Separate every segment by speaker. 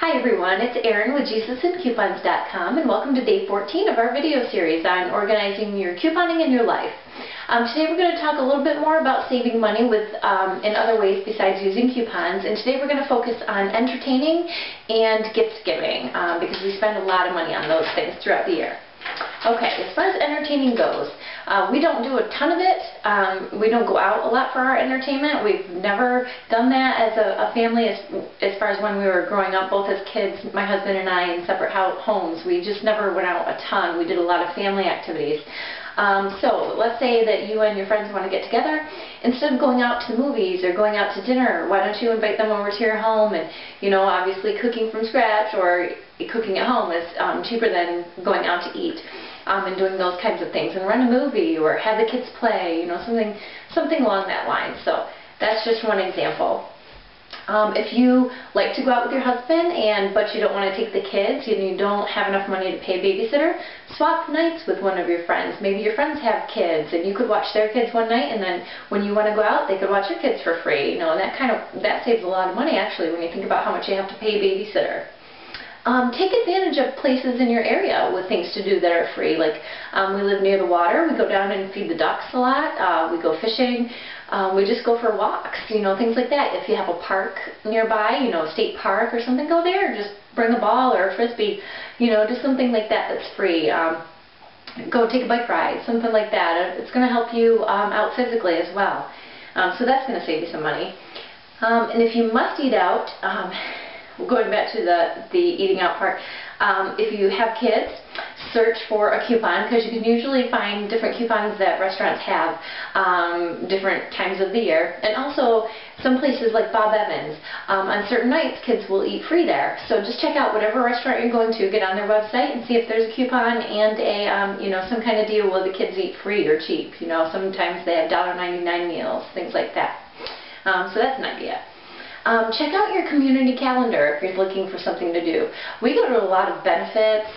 Speaker 1: Hi everyone, it's Erin with JesusandCoupons.com and welcome to day 14 of our video series on organizing your couponing in your life. Today we're going to talk a little bit more about saving money in other ways besides using coupons, and today we're going to focus on entertaining and gift giving because we spend a lot of money on those things throughout the year. Okay, as far as entertaining goes, we don't do a ton of it. We don't go out a lot for our entertainment. We've never done that as a family as far as when we were growing up, both as kids, my husband and I, in separate homes. We just never went out a ton. We did a lot of family activities. So let's say that you and your friends want to get together. Instead of going out to the movies or going out to dinner, why don't you invite them over to your home? And, you know, obviously cooking from scratch or cooking at home is cheaper than going out to eat. And doing those kinds of things, and run a movie or have the kids play, you know, something along that line. So that's just one example. If you like to go out with your husband but you don't want to take the kids and you don't have enough money to pay a babysitter, swap nights with one of your friends. Maybe your friends have kids and you could watch their kids one night, and then when you want to go out, they could watch your kids for free. You know, and that saves a lot of money actually when you think about how much you have to pay a babysitter. Take advantage of places in your area with things to do that are free. Like we live near the water, we go down and feed the ducks a lot, we go fishing, we just go for walks, you know, things like that. If you have a park nearby, you know, a state park or something, go there, just bring a ball or a frisbee, you know, do something like that that's free. Go take a bike ride, something like that. It's going to help you out physically as well. So that's going to save you some money. And if you must eat out, going back to the eating out part, if you have kids, search for a coupon, because you can usually find different coupons that restaurants have different times of the year. And also some places like Bob Evans, on certain nights kids will eat free there. So just check out whatever restaurant you're going to, get on their website and see if there's a coupon and you know, some kind of deal where the kids eat free or cheap. You know, sometimes they have $1.99 meals, things like that. So that's an idea. Check out your community calendar if you're looking for something to do. We go to a lot of benefits,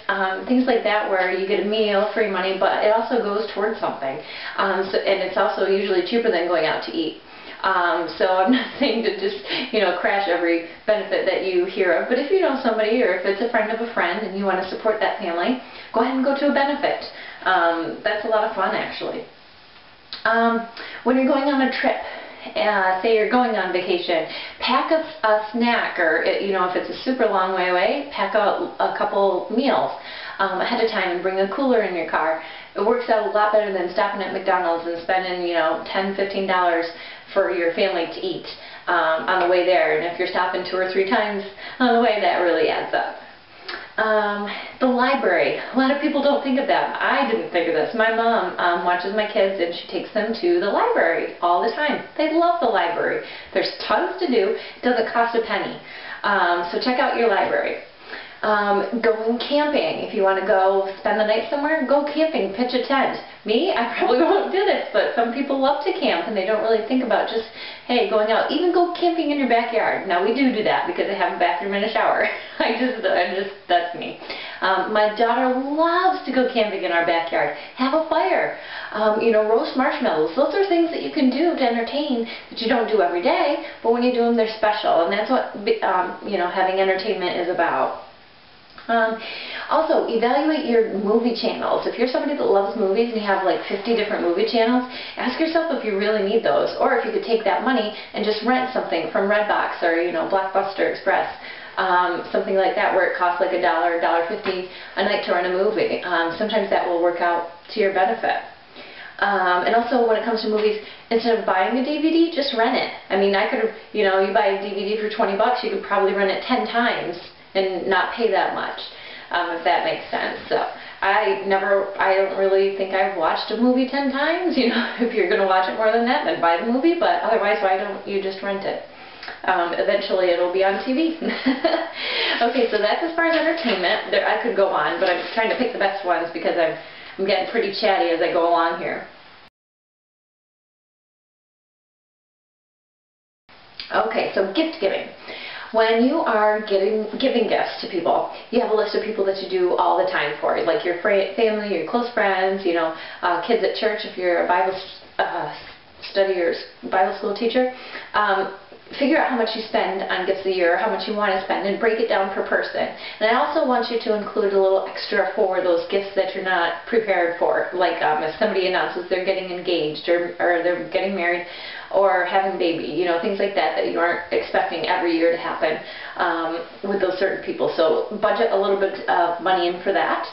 Speaker 1: things like that, where you get a meal, free money, but it also goes towards something. And it's also usually cheaper than going out to eat. So I'm not saying to just, you know, crash every benefit that you hear of, but if you know somebody or if it's a friend of a friend and you want to support that family, go ahead and go to a benefit. That's a lot of fun, actually. When you're going on a trip, say you're going on vacation, pack a snack, or you know, if it's a super long way away, pack out a couple meals ahead of time and bring a cooler in your car. It works out a lot better than stopping at McDonald's and spending, you know, $10, $15 for your family to eat on the way there. And if you're stopping 2 or 3 times on the way, that really adds up. The library. A lot of people don't think of that. I didn't think of this. My mom watches my kids and she takes them to the library all the time. They love the library. There's tons to do. It doesn't cost a penny. So check out your library. Going camping. If you want to go spend the night somewhere, go camping, pitch a tent. Me, I probably won't do this, but some people love to camp and they don't really think about just, hey, going out. Even go camping in your backyard. Now we do that because I have a bathroom and a shower. That's me. My daughter loves to go camping in our backyard. Have a fire. You know, roast marshmallows. Those are things that you can do to entertain that you don't do every day, but when you do them, they're special, and that's what you know, having entertainment is about. Also, evaluate your movie channels. If you're somebody that loves movies and you have like 50 different movie channels, ask yourself if you really need those, or if you could take that money and just rent something from Redbox or, you know, Blockbuster Express, something like that, where it costs like $1, $1.50 a night to rent a movie. Sometimes that will work out to your benefit. And also, when it comes to movies, instead of buying a DVD, just rent it. I mean, I could have, you know, you buy a DVD for $20, you could probably rent it 10 times and not pay that much, if that makes sense. So I don't really think I've watched a movie 10 times. You know, if you're going to watch it more than that, then buy the movie, but otherwise, why don't you just rent it? Eventually it'll be on TV. Okay, so that's as far as entertainment. I could go on, but I'm trying to pick the best ones because I'm getting pretty chatty as I go along here. Okay, so gift giving. When you are giving gifts to people, you have a list of people that you do all the time for, like your family, your close friends, you know, kids at church if you're a Bible study or Bible school teacher. figure out how much you spend on gifts a year, how much you want to spend, and break it down per person. And I also want you to include a little extra for those gifts that you're not prepared for, like if somebody announces they're getting engaged or they're getting married or having a baby, you know, things like that that you aren't expecting every year to happen with those certain people. So budget a little bit of money in for that.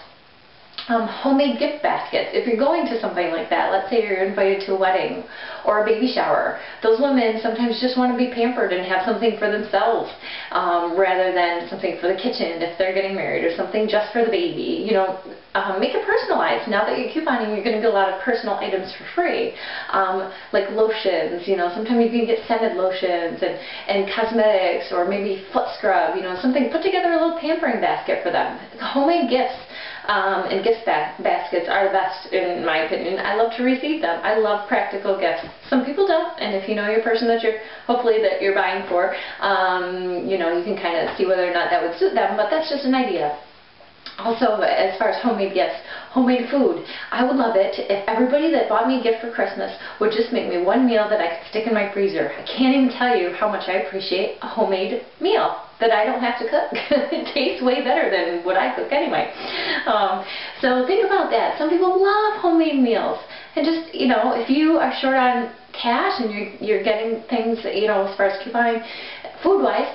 Speaker 1: Homemade gift baskets. If you're going to something like that, let's say you're invited to a wedding or a baby shower, those women sometimes just want to be pampered and have something for themselves rather than something for the kitchen if they're getting married, or something just for the baby. You know, make it personalized. Now that you're couponing, you're going to get a lot of personal items for free, like lotions. You know, sometimes you can get scented lotions and cosmetics, or maybe foot scrub. You know, something. Put together a little pampering basket for them. Homemade gifts. And gift baskets are the best, in my opinion. I love to receive them. I love practical gifts. Some people don't, and if you know your person that hopefully you're buying for, you know, you can kind of see whether or not that would suit them, but that's just an idea. Also, as far as homemade gifts, homemade food. I would love it if everybody that bought me a gift for Christmas would just make me one meal that I could stick in my freezer. I can't even tell you how much I appreciate a homemade meal that I don't have to cook. It tastes way better than what I cook anyway. So think about that. Some people love homemade meals. And just, you know, if you are short on cash and you're getting things, you know, as far as couponing food-wise,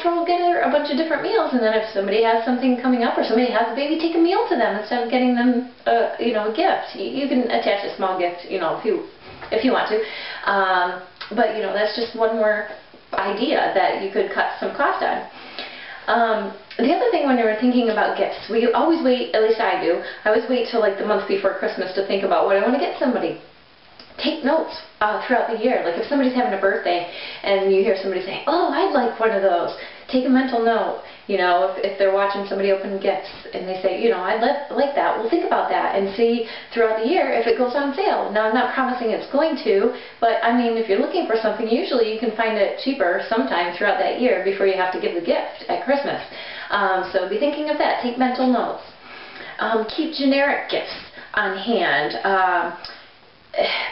Speaker 1: throw together a bunch of different meals, and then if somebody has something coming up or somebody has a baby, take a meal to them instead of getting them, you know, a gift. You can attach a small gift, you know, if you want to. But, you know, that's just one more idea that you could cut some cost on. The other thing when you're thinking about gifts, we always wait, at least I do, I always wait till like the month before Christmas to think about what I want to get somebody. Take notes throughout the year. Like if somebody's having a birthday and you hear somebody say, oh, I'd like one of those, take a mental note. You know, if they're watching somebody open gifts and they say, you know, I'd like that, well, think about that and see throughout the year if it goes on sale. Now, I'm not promising it's going to, but I mean, if you're looking for something, usually you can find it cheaper sometime throughout that year before you have to give the gift at Christmas. So be thinking of that. Take mental notes. Keep generic gifts on hand.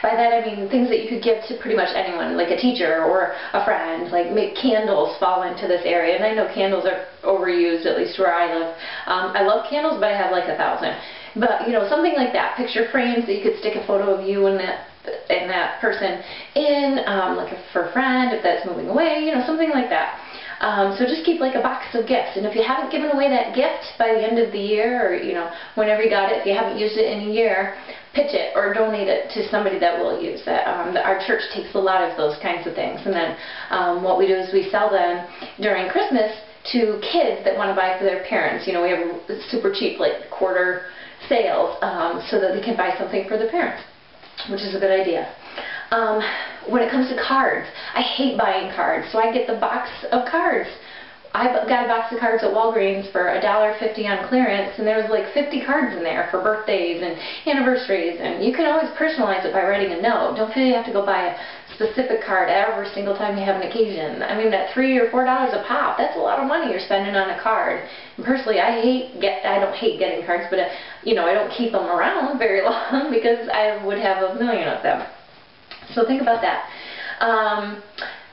Speaker 1: By that I mean things that you could give to pretty much anyone, like a teacher or a friend. Like candles fall into this area, and I know candles are overused, at least where I live. I love candles, but I have like 1,000. But you know, something like that. Picture frames that you could stick a photo of you and that person in, like for a friend if that's moving away. You know, something like that. So just keep like a box of gifts, and if you haven't given away that gift by the end of the year, or you know, whenever you got it, if you haven't used it in a year, pitch it or donate it to somebody that will use it. Our church takes a lot of those kinds of things, and then what we do is we sell them during Christmas to kids that want to buy for their parents. You know, we have super cheap, like quarter sales, so that they can buy something for their parents, which is a good idea. When it comes to cards, I hate buying cards, so I get the box of cards. I got a box of cards at Walgreens for $1.50 on clearance, and there was like 50 cards in there for birthdays and anniversaries, and you can always personalize it by writing a note. Don't feel you have to go buy a specific card every single time you have an occasion. I mean, that $3 or $4 a pop, that's a lot of money you're spending on a card. And personally, I don't hate getting cards, but you know, I don't keep them around very long because I would have a million of them. So think about that.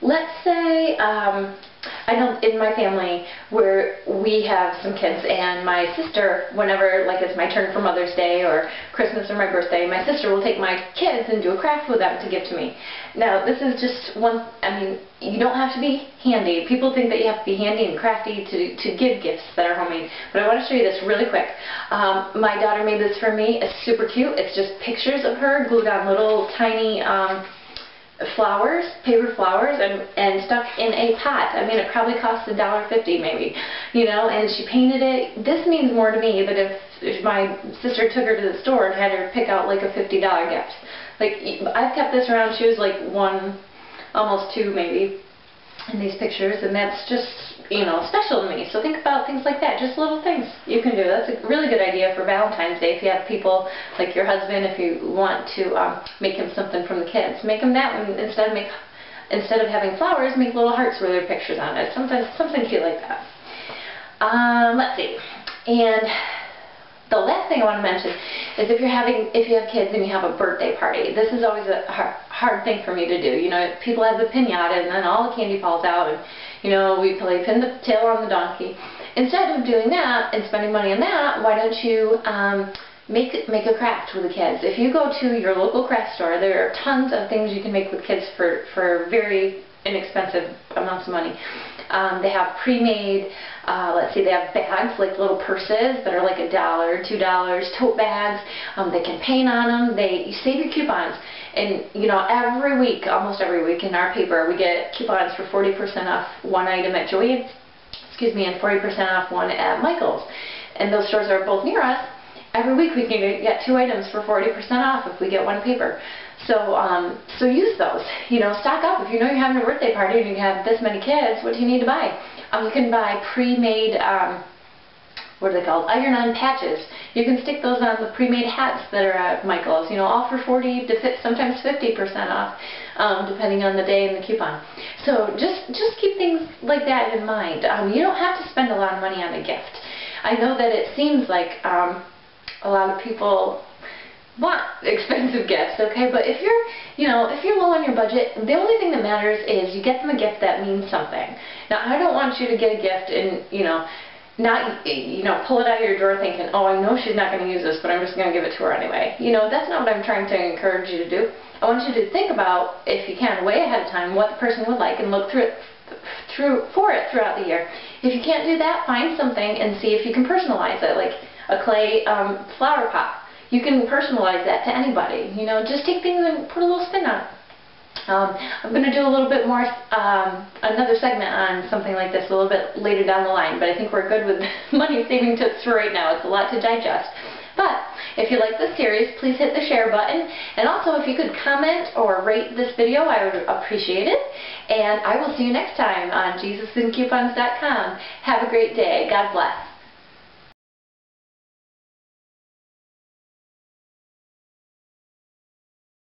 Speaker 1: Let's say, I know in my family where we have some kids, and my sister, whenever, like it's my turn for Mother's Day or Christmas or my birthday, my sister will take my kids and do a craft with them to give to me. Now, this is just one, I mean, you don't have to be handy. People think that you have to be handy and crafty to give gifts that are homemade, but I want to show you this really quick. My daughter made this for me. It's super cute. It's just pictures of her glued on little tiny flowers, paper flowers, and stuck in a pot. I mean, it probably cost $1.50 maybe, you know, and she painted it. This means more to me than if my sister took her to the store and had her pick out like a $50 gift. Like, I've kept this around. She was like 1, almost 2 maybe, in these pictures, and that's just, you know, special to me. So think about things like that, just little things you can do. That's a really good idea for Valentine's Day. If you have people like your husband, if you want to make him something from the kids, make him that one. Instead of having flowers, make little hearts with their pictures on it. Something cute like that. Let's see. And The last thing I want to mention is if you have kids and you have a birthday party, this is always a hard thing for me to do. You know, people have the piñata and then all the candy falls out and, you know, we play pin the tail on the donkey. Instead of doing that and spending money on that, why don't you make a craft with the kids? If you go to your local craft store, there are tons of things you can make with kids for very inexpensive amounts of money. They have pre-made, let's see, they have bags, like little purses that are like $1, $2, tote bags. They can paint on them. You save your coupons. And, you know, every week, almost every week in our paper, we get coupons for 40% off one item at Joy, and 40% off one at Michael's. And those stores are both near us. Every week we can get 2 items for 40% off if we get one paper. So use those. You know, stock up. If you know you're having a birthday party and you have this many kids, what do you need to buy? You can buy pre-made, what are they called? Iron-on patches. You can stick those on the pre-made hats that are at Michael's. You know, all for 40 to sometimes 50% off, depending on the day and the coupon. So just keep things like that in mind. You don't have to spend a lot of money on a gift. I know that it seems like a lot of people want expensive gifts, okay? But if you're low on your budget, the only thing that matters is you get them a gift that means something. Now, I don't want you to get a gift and, not, pull it out of your drawer thinking, oh, I know she's not going to use this, but I'm just going to give it to her anyway. You know, that's not what I'm trying to encourage you to do. I want you to think about, if you can, way ahead of time, what the person would like and look for it throughout the year. If you can't do that, find something and see if you can personalize it, like a clay flower pot. You can personalize that to anybody. You know, just take things and put a little spin on it. I'm going to do a little bit more, another segment on something like this a little bit later down the line, but I think we're good with money saving tips for right now. It's a lot to digest. But if you like this series, please hit the share button. And also, if you could comment or rate this video, I would appreciate it. And I will see you next time on JesusandCoupons.com. Have a great day. God bless.